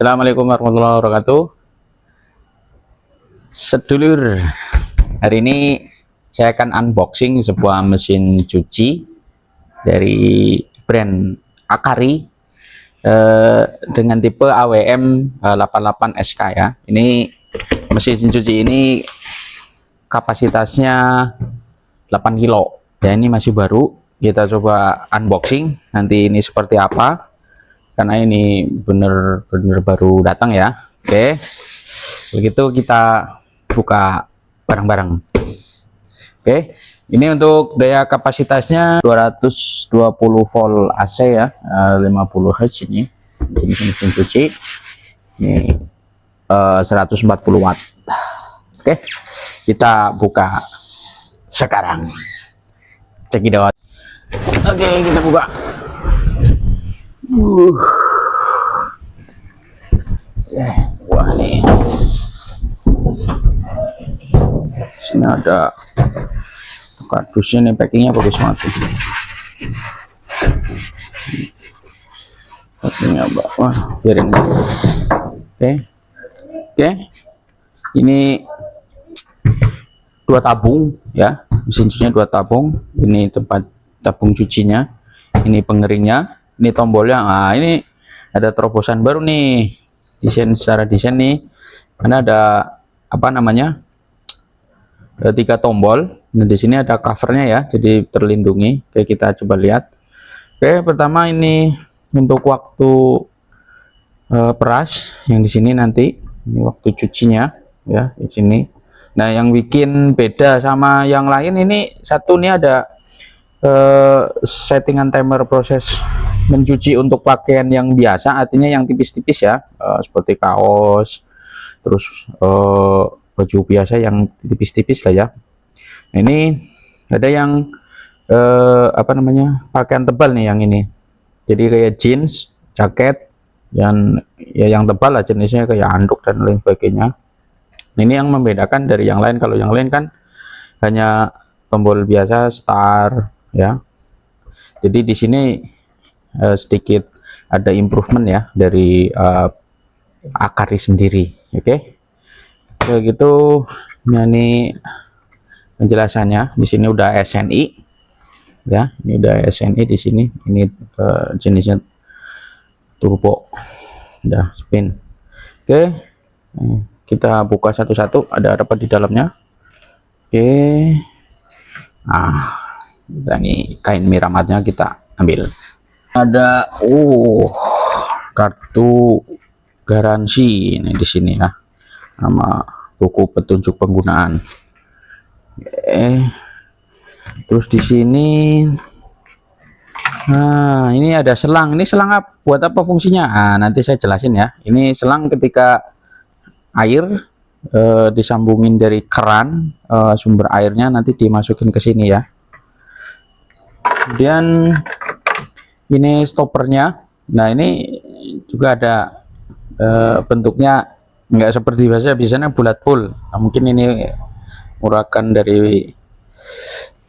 Assalamualaikum warahmatullahi wabarakatuh. Sedulur, hari ini saya akan unboxing sebuah mesin cuci dari brand Akari dengan tipe AWM 88 SK ya. Ini mesin cuci ini kapasitasnya 8 kilo ya, ini masih baru. Kita coba unboxing nanti ini seperti apa, karena ini bener-bener baru datang ya. Oke, begitu kita buka bareng-bareng. Oke, ini untuk daya kapasitasnya 220 volt AC ya, 50 Hz ini jenis mesin cuci ini 140 watt. Oke, kita buka sekarang, cekidot. Oke, kita buka. Wah, nih sini ada kardusnya nih, packingnya bagus banget. Packingnya wah, biarin. Oke, ini 2 tabung ya, mesin cucinya 2 tabung. Ini tempat tabung cucinya, ini pengeringnya, ini tombolnya. Nah, ini ada terobosan baru nih, secara desain nih, karena ada apa namanya, ada 3 tombol. Nah, di sini ada covernya ya, jadi terlindungi. Oke, kita coba lihat. Oke, pertama ini untuk waktu peras, yang di sini nanti ini waktu cucinya ya, di sini. Nah, yang bikin beda sama yang lain ini satu nih, ada settingan timer proses mencuci untuk pakaian yang biasa, artinya yang tipis-tipis ya, seperti kaos, terus baju biasa yang tipis-tipis lah ya. Nah, ini ada yang apa namanya, pakaian tebal nih yang ini, jadi kayak jeans, jaket, dan ya yang tebal lah jenisnya, kayak handuk dan lain sebagainya. Nah, ini yang membedakan dari yang lain. Kalau yang lain kan hanya tombol biasa start ya, jadi di sini sedikit ada improvement ya dari Akari sendiri. Oke, begitu. Nah, ini penjelasannya. Di sini udah SNI ya, ini udah SNI di sini. Ini jenisnya turbo, udah spin. Oke, kita buka satu-satu, ada apa di dalamnya. Oke, nah, ini kain miramatnya kita ambil. Ada kartu garansi ini di sini ya, sama buku petunjuk penggunaan. Terus di sini, nah ini ada selang. Ini selang buat apa fungsinya? Nah, nanti saya jelasin ya. Ini selang ketika air disambungin dari keran, sumber airnya nanti dimasukin ke sini ya. Kemudian ini stoppernya. Nah, ini juga ada bentuknya nggak seperti biasanya bulat full. Nah, mungkin ini murakan dari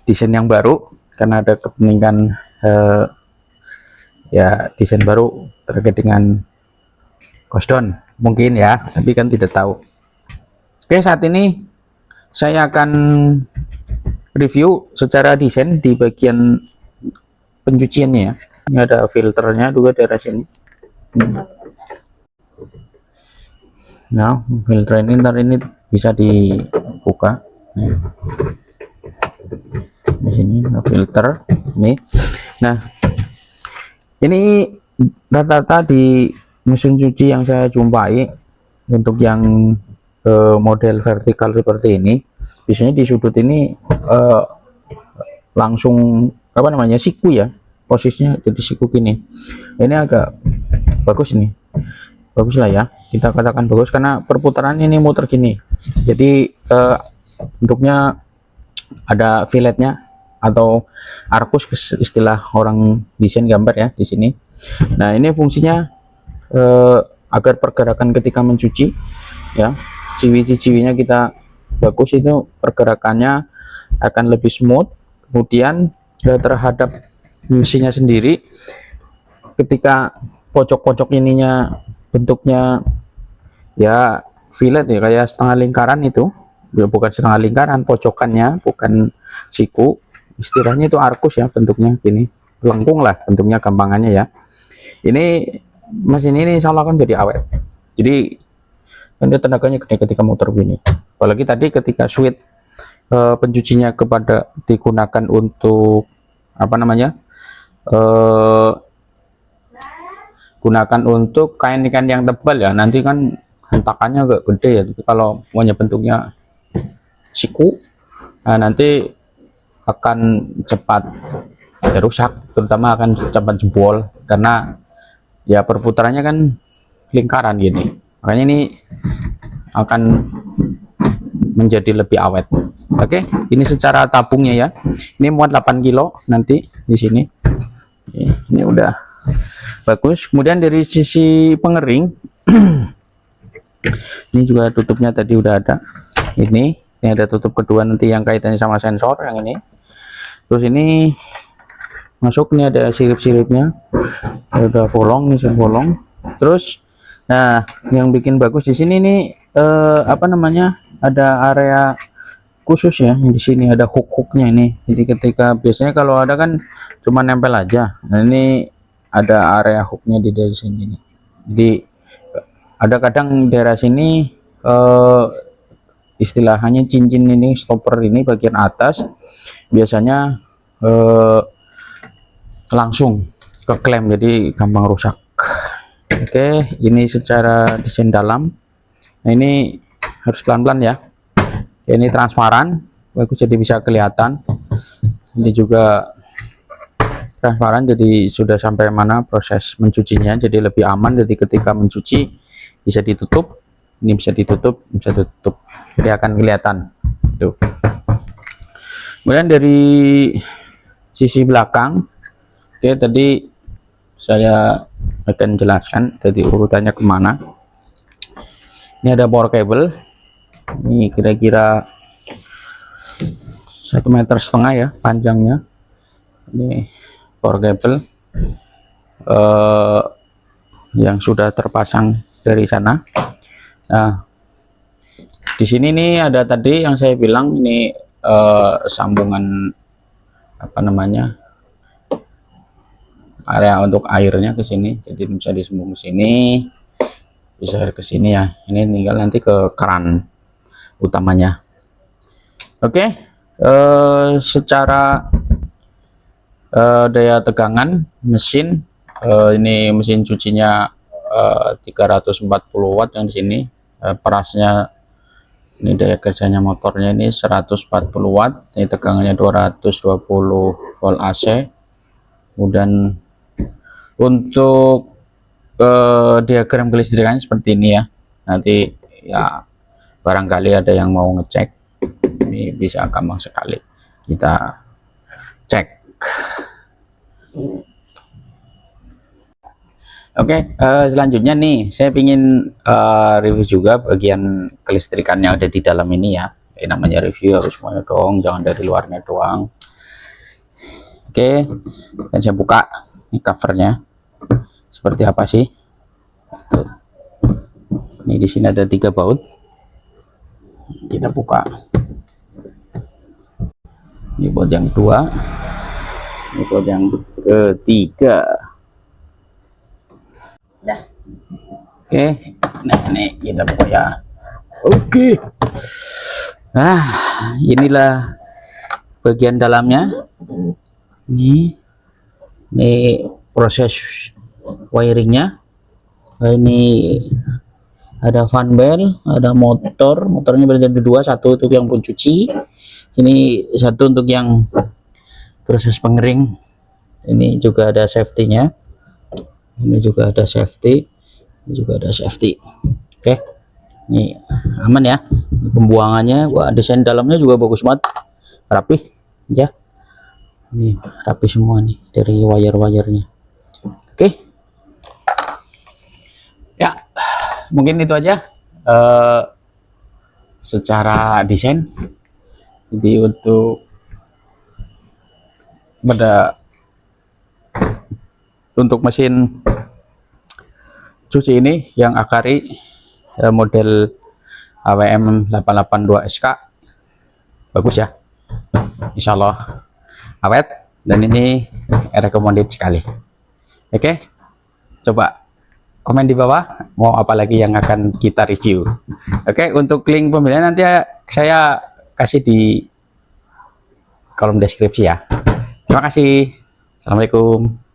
desain yang baru, karena ada kepentingan ya, desain baru terkait dengan cosdown mungkin ya, tapi kan tidak tahu. Oke, saat ini saya akan review secara desain di bagian pencuciannya ya. Ini ada filternya juga dari sini. Nah, filter ini ntar ini bisa dibuka. Di sini ada filter nih. Nah, ini rata-rata di mesin cuci yang saya jumpai, untuk yang model vertikal seperti ini, biasanya di sudut ini langsung apa namanya, siku ya, posisinya jadi siku gini. Ini agak bagus, ini bagus lah ya, kita katakan bagus, karena perputaran ini muter gini. Jadi bentuknya ada filletnya atau arkus, istilah orang desain gambar ya di sini. Nah, ini fungsinya agar pergerakan ketika mencuci ya, ciwi-ciwinya kita bagus, itu pergerakannya akan lebih smooth. Kemudian terhadap mesinnya sendiri, ketika pojok-pojok ininya bentuknya ya fillet ya, kayak setengah lingkaran itu ya, bukan setengah lingkaran, pojokannya bukan siku, istilahnya itu arkus ya, bentuknya gini, lengkung lah bentuknya gampangannya ya. Ini mesin ini insya Allah kan jadi awet, jadi nanti tenaganya gede ketika muter gini. Apalagi tadi ketika switch pencucinya kepada digunakan untuk apa namanya, gunakan untuk kain ikan yang tebal ya, nanti kan hentakannya agak gede ya. Tapi kalau maunya bentuknya siku, nah nanti akan cepat ya rusak, terutama akan cepat jebol karena ya perputarannya kan lingkaran gini. Makanya ini akan menjadi lebih awet. Oke, ini secara tabungnya ya. Ini muat 8 kilo nanti di sini. Oke, ini udah bagus. Kemudian dari sisi pengering, ini juga tutupnya tadi udah ada. Ini ada tutup kedua nanti yang kaitannya sama sensor yang ini. Terus ini masuk, ini ada sirip-siripnya, ada bolong, ini bolong. Terus, nah yang bikin bagus di sini nih apa namanya, ada area khusus ya. Di sini ada hook-hooknya ini. Jadi ketika biasanya kalau ada kan cuma nempel aja. Nah ini ada area hooknya di dari sini nih. Jadi ada kadang daerah sini istilahnya cincin ini, stopper ini bagian atas biasanya langsung ke klem, jadi gampang rusak. Oke, ini secara desain dalam. Nah ini harus pelan-pelan ya. Ini transparan, bagus, jadi bisa kelihatan. Ini juga transparan, jadi sudah sampai mana proses mencucinya, jadi lebih aman. Jadi ketika mencuci bisa ditutup, ini bisa ditutup, bisa tutup, jadi akan kelihatan. Tuh. Kemudian dari sisi belakang, oke, tadi saya akan jelaskan tadi urutannya kemana. Ini ada power cable, ini kira-kira 1,5 meter ya panjangnya. Ini power cable yang sudah terpasang dari sana. Nah di sini nih ada tadi yang saya bilang ini sambungan apa namanya, area untuk airnya ke sini, jadi bisa disambung ke sini, bisa ke sini ya. Ini tinggal nanti ke keran utamanya. Oke, secara daya tegangan mesin, ini mesin cucinya 340 watt yang di sini, perasnya ini daya kerjanya motornya ini 140 watt, ini tegangannya 220 volt AC. Kemudian untuk diagram kelistrikannya seperti ini ya. Nanti ya barangkali ada yang mau ngecek, ini bisa gampang sekali kita cek. Oke, selanjutnya nih saya ingin review juga bagian kelistrikan yang ada di dalam ini ya. Namanya review harus semuanya dong, jangan dari luarnya doang. Oke, dan saya buka ini covernya seperti apa sih. Tuh. Ini di sini ada 3 baut, kita buka. Ini baut yang kedua, ini baut yang ketiga. Oke, nah ini kita buka ya. Oke, nah inilah bagian dalamnya. Ini proses wiringnya. Nah, ini ada fan bell, ada motornya berarti ada 2, satu untuk yang pencuci, ini satu untuk yang proses pengering. Ini juga ada safety-nya, ini juga ada safety, ini juga ada safety. Oke, ini aman ya. Ini pembuangannya, wah desain dalamnya juga bagus banget, rapi ya. Ini rapi semua nih dari wire-wirenya. Oke ya, mungkin itu aja secara desain. Jadi untuk mesin cuci ini yang Akari model AWM 882 SK, bagus ya, Insya Allah awet, dan ini recommended sekali. Oke, coba komen di bawah mau apa lagi yang akan kita review. Oke, untuk link pembelian nanti saya kasih di kolom deskripsi ya. Terima kasih. Assalamualaikum.